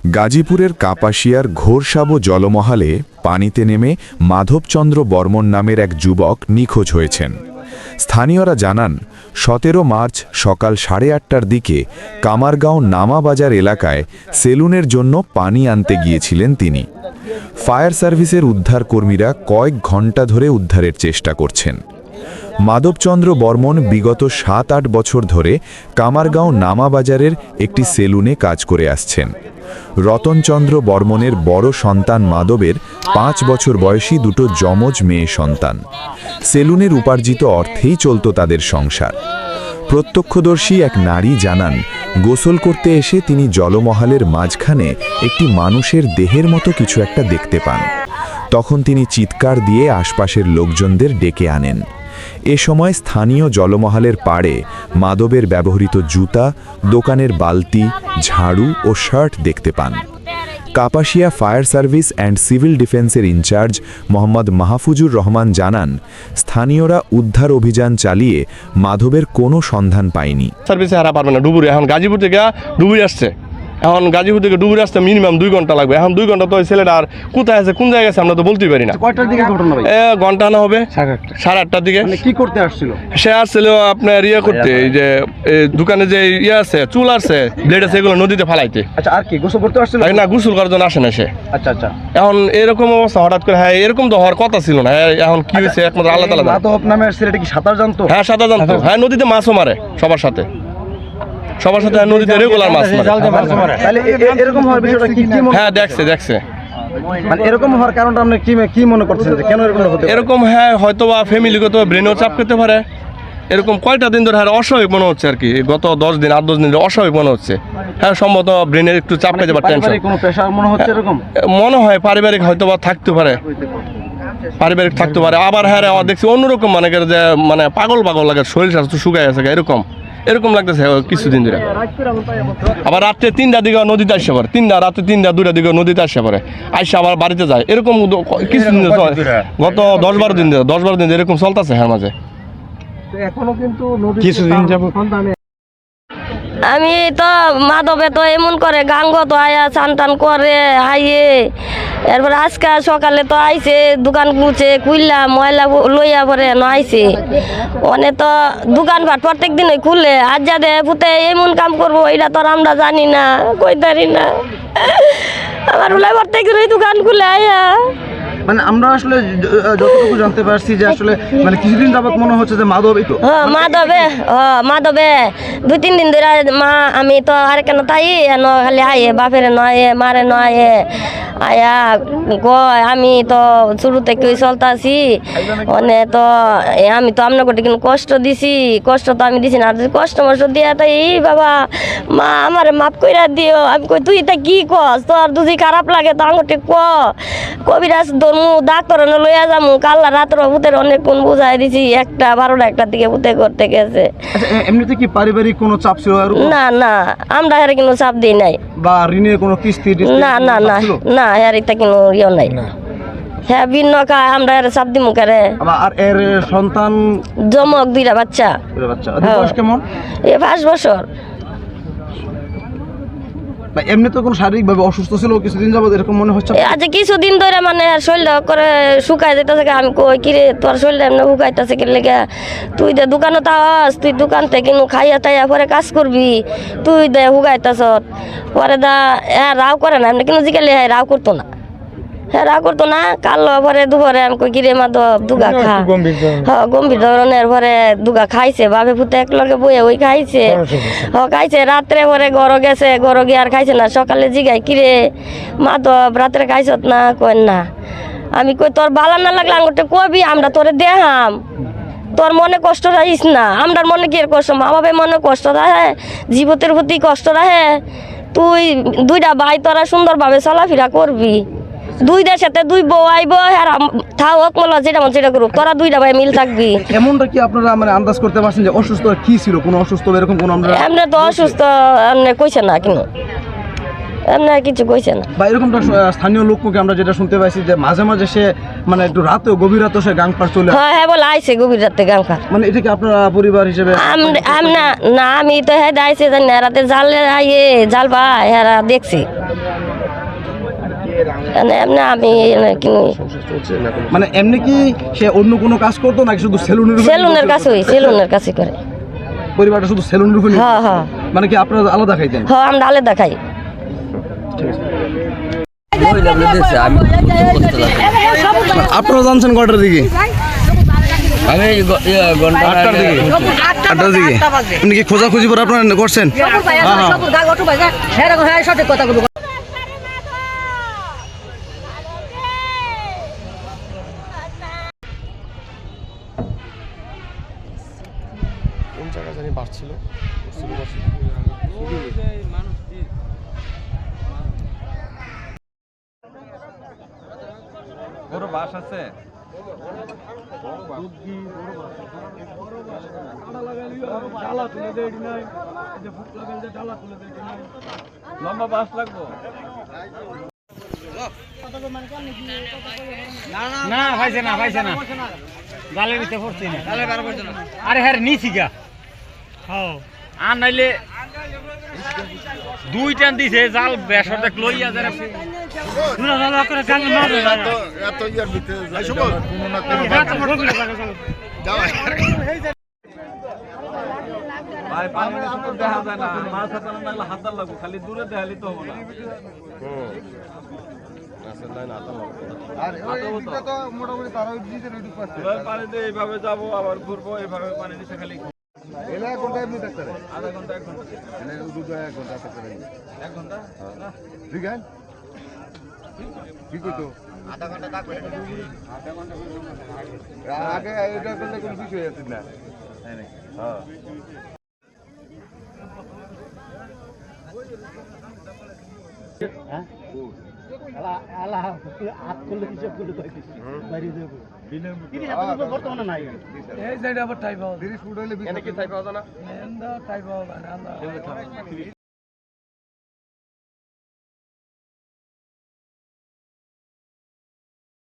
গাজীপুরের কাপাসিয়ার ঘোরসাবো জলমহালে পানিতে নেমে মাধবচন্দ্র বর্মন নামের এক যুবক নিখোঁজ হয়েছেন। স্থানীয়রা জানান ১৭ মার্চ সকাল ৮:৩০টার দিকে কামারগাঁও নামাবাজার এলাকায় সেলুনের জন্য পানি আনতে গিয়েছিলেন তিনি। ফায়ার সার্ভিসের উদ্ধারকর্মীরা কয়েক ঘণ্টা ধরে উদ্ধারের চেষ্টা করছেন। মাধবচন্দ্র বর্মন বিগত ৭-৮ বছর ধরে কামারগাঁও নামাবাজারের একটি সেলুনে কাজ করে আসছেন। রতনচন্দ্র বর্মনের বড় সন্তান মাধবের ৫ বছর বয়সী দুটো যমজ মেয়ে সন্তান। সেলুনের উপার্জিত অর্থেই চলত তাদের সংসার। প্রত্যক্ষদর্শী এক নারী জানান, গোসল করতে এসে তিনি জলমহালের মাঝখানে একটি মানুষের দেহের মতো কিছু একটা দেখতে পান। তখন তিনি চিৎকার দিয়ে আশপাশের লোকজনদের ডেকে আনেন। এ সময় স্থানীয় জলমহালের পাড়ে মাধবের ব্যবহৃত জুতা, দোকানের বালতি, ঝাড়ু ও শার্ট দেখতে পান। Kapasia fire service and civil ডিফেন্সের ইনচার্জ মোহাম্মদ মাহফুজুর রহমান জানান, স্থানীয়রা উদ্ধার অভিযান চালিয়ে মাধবের কোনো সন্ধান পায়নি। সার্ভিসে হারা পারবে না, ডুবুরি এখন গাজীপুর থেকে ডুবুরি আসছে, এখন গাজীপুর থেকে ডুবুরি আসতে মিনিমাম 2 ঘন্টা লাগবে। এখন 2 ঘন্টা তো ওই ছেলেটা আর কোথায় আছে, কোন জায়গায় আছে আমরা তো বলতেই পারি না। কয়টার দিকে ঘটনা ভাই? ঘন্টা না হবে 8:30টার দিকে। কি করতে আসছিল সে? আসছিল আপনার করতে, এই যে দোকানে যে আছে চুল আছে, ব্লেড আছে, এগুলো নদীতে ফালাইতে। আচ্ছা, আর কি গোসল করতে আসছিল? না, গোসল করার জন্য আসে না সে। আচ্ছা আচ্ছা। এখন এরকম অবস্থা হঠাৎ করে, হ্যাঁ এরকম তো হওয়ার কথা ছিল না। এখন কি হয়েছে একমাত্র আল্লাহ তাআলা জানে। মাধব নামের ছেলেটা কি সাঁতার জানতো? হ্যাঁ সাঁতার জানতো, হ্যাঁ নদীতে মাছও মারে সবার সাথে নদীতে রেগুলার মাছ মারে। তাহলে এরকম হওয়ার বিষয়টা কি মনে? হ্যাঁ দেখছে মানে এরকম হওয়ার কারণটা আপনি কি মনে করতেছেন যে কেন এরকম হতে? এরকম হ্যাঁ হয়তো বা ফ্যামিলিগত ব্রেনও চাপ করতে পারে। এরকম কয়টা দিন ধরে অস্বাভাবিক মনে হচ্ছে আর কি, গত 10 দিন 8-10 দিন অস্বাভাবিক মনে হচ্ছে। হ্যাঁ সম্ভবত ব্রেনের একটু চাপ পেতে পারে, টেনশন কোনো প্রেশার মনে হচ্ছে এরকম মনে হয়। পারিবারিক হয়তো বা থাকতে পারে, আবার হ্যাঁ দেখছি অন্যরকম মানে যে মানে পাগল লাগে, শরীর স্বাস্থ্য শুকায় আছে এরকম লাগতেছে কিছুদিন ধরে। আবার রাত্রে 3টার দিকে নদীতে আসে পড়ে, রাত্রে 3টা 2টার দিকে নদীতে আসে পড়ে, আইসা আবার বাড়িতে যায়। এরকম কিছুদিন গত 10-12 দিন এরকম চলতেছে। হ্যাঁ মাঝে কিছুদিন যাবো। আমি তো মাধবে তো এমন করে গাঙ্গ তো আয়া চান করে আইয়ে, এরপর আজকে সকালে তো আইছে দোকান গুছে কুইল্লা ময়লা লইয়া পরে আইছে। অনেক তো দোকানপাট প্রত্যেক দিনই খুলে, আজ যা দে পুতে এমন কাম করবো এটা তো আমরা জানি না, কইতারি না। আমার উলাই প্রত্যেক দিনই দোকান খুলে আয়া। মানে আমরা আসলে যতটুকু জানতে পারছি যে আসলে মানে কিছুদিন যাবত মনে হচ্ছে যে মাধবই তো। মাধবে 2-3 দিন ধরে মা আমি তো আর কেন তাই খালি আয়ে বাপের নয় মারে নয় আয়া কয় আমি তো শুরু থেকে চলতাছি অনেক তো আমি তো আপনার কোটি কিন্তু কষ্ট দিছি, কষ্ট তো আমি দিছি না, কষ্ট দিয়ে তো এই বাবা মা আমার মাফ কইরা দিও। আমি কই তুই তা কি কস, তোর যদি খারাপ লাগে তো আঙুটি কবিরাজ ধরমু ডাক্তার লইয়া যামু। কাল্লা রাত্র ভূতের অনেক কোন বুঝাই দিছি, 1-12টার দিকে ভূতে করতে গেছে। এমনিতে কি পারিবারিক কোনো চাপ ছিল? না আমরা হেরে কোনো চাপ দিই নাই, বা ঋণের কোনো কিস্তি? না হেরে তা কোনো ইয়ে নাই। হ্যাঁ ভিন্ন খায়, আমরা হেরে চাপ দিমু করে। আর এর সন্তান জমক 2টা বাচ্চা। বয়স কেমন? 5 বছর। এমনি তো কোনো শারীরিক ভাবে অসুস্থ ছিল কিছুদিন যাবত এরকম মনে হচ্ছে? আজ কিছুদিন ধরে মানে শরীর করে শুকাই যেতেছে। আমি কই কিরে তোর শরীর এমনি শুকাইতেছে কি লেগে? তুই দে দোকানে তাস, তুই দোকান থেকে খাইয়া টাইয়া পরে কাজ করবি, তুই দে শুকাইতেছ পরে দা রাও করে না। এমনি কিন্তু জিকালে রাও করতো না, রাও করতো না। কাল পরে দুপুরে আমি কই কিরে মাধব দুগা খা, গম্ভীর ধরনের পরে দুগা খাইছে। বাপে ফুটে একলগে বইয়ে ওই খাইছে, খাইছে। রাত্রে পরে গড় গেছে, গড় গিয়ে আর খাইছে না। সকালে জিগাই কিরে মাধব রাত্রে খাইছত না? কই না। আমি কই তোর বালা না লাগলে আঙুরটা কবি, আমরা তোরে দেহাম, তোর মনে কষ্ট রাখিস না। আমরা মনে কি কষ্ট, মা বাবা মনে কষ্ট রাখে, জীবতের প্রতি কষ্ট রাখে। তুই 2টা ভাই তোরা সুন্দরভাবে চলাফেরা করবি, 2 দেশেতে 2 বউ আইব, থাও মনে যেটা মন সেটা করুক, তোরা 2টা ভাই মিল থাকবি। এমনটা কি আপনারা মানে আন্দাজ করতে পারছেন যে অসুস্থ কি ছিল? কোনো অসুস্থ এরকম কোনো? এমনি তো অসুস্থ এমনি কইছে না, কিন্তু এমনি কিছু কইছে না। বা এরকমটা স্থানীয় লোককে আমরা যেটা শুনতে পাইছি যে মাঝে মাঝে সে মানে একটু রাতে গভীর রাতে সে গাং পার চলে। হ্যাঁ বলে আইছে গভীর রাতে গাং পার। মানে এটা কি আপনারা পরিবার হিসেবে? না আমি তো হ্যাঁ আইছে জানি রাতে জাল আইয়ে জাল ভাই হ্যাঁ দেখছি। এমনি আমি কিনি মানে এমনি কি সে অন্য কোনো কাজ করতো নাকি শুধু সেলুনের সেলুনের কাছে সেলুনের কাছে করে পরিবারটা শুধু সেলুনের উপর হ্যাঁ হ্যাঁ মানে কি আপনারা আলাদা খাইতেন? হ্যাঁ আমরা আলাদা খাই আপনারা জানছেন কটার দিকে? আমি আটটার দিকে। আটটার দিকে আপনি কি খোঁজাখুঁজি করে আপনারা করছেন? কোন জায়গা জানি বাড়ছিল বড় বাস আছে লম্বা বাস লাগবো না পাইছে না জালের ভিতরে পড়ছে না আরে হ্যাঁ নিছি গা আর নাইলে দুই টান দিছে জাল বেসর দেখ লইয়া যারা ভাই পানি দেখা যায় না মাছ হাতানো নাহলে হাতার লাগবো খালি দূরে দেখালি তো হবে না পানিতে এইভাবে যাবো আবার ঘুরবো এইভাবে পানি দিতে খালি আধা ঘন্টা 1 ঘন্টা 1 ঘন্টা কি করতো আগে এটা করলে কোনো কিছু হয়ে যাচ্ছে না হ্যাঁ বর্তমানে নাই এই সাইডে আবার টাইপ 30 ফুট হইলে এনে কি থাই পাওয়া যায় না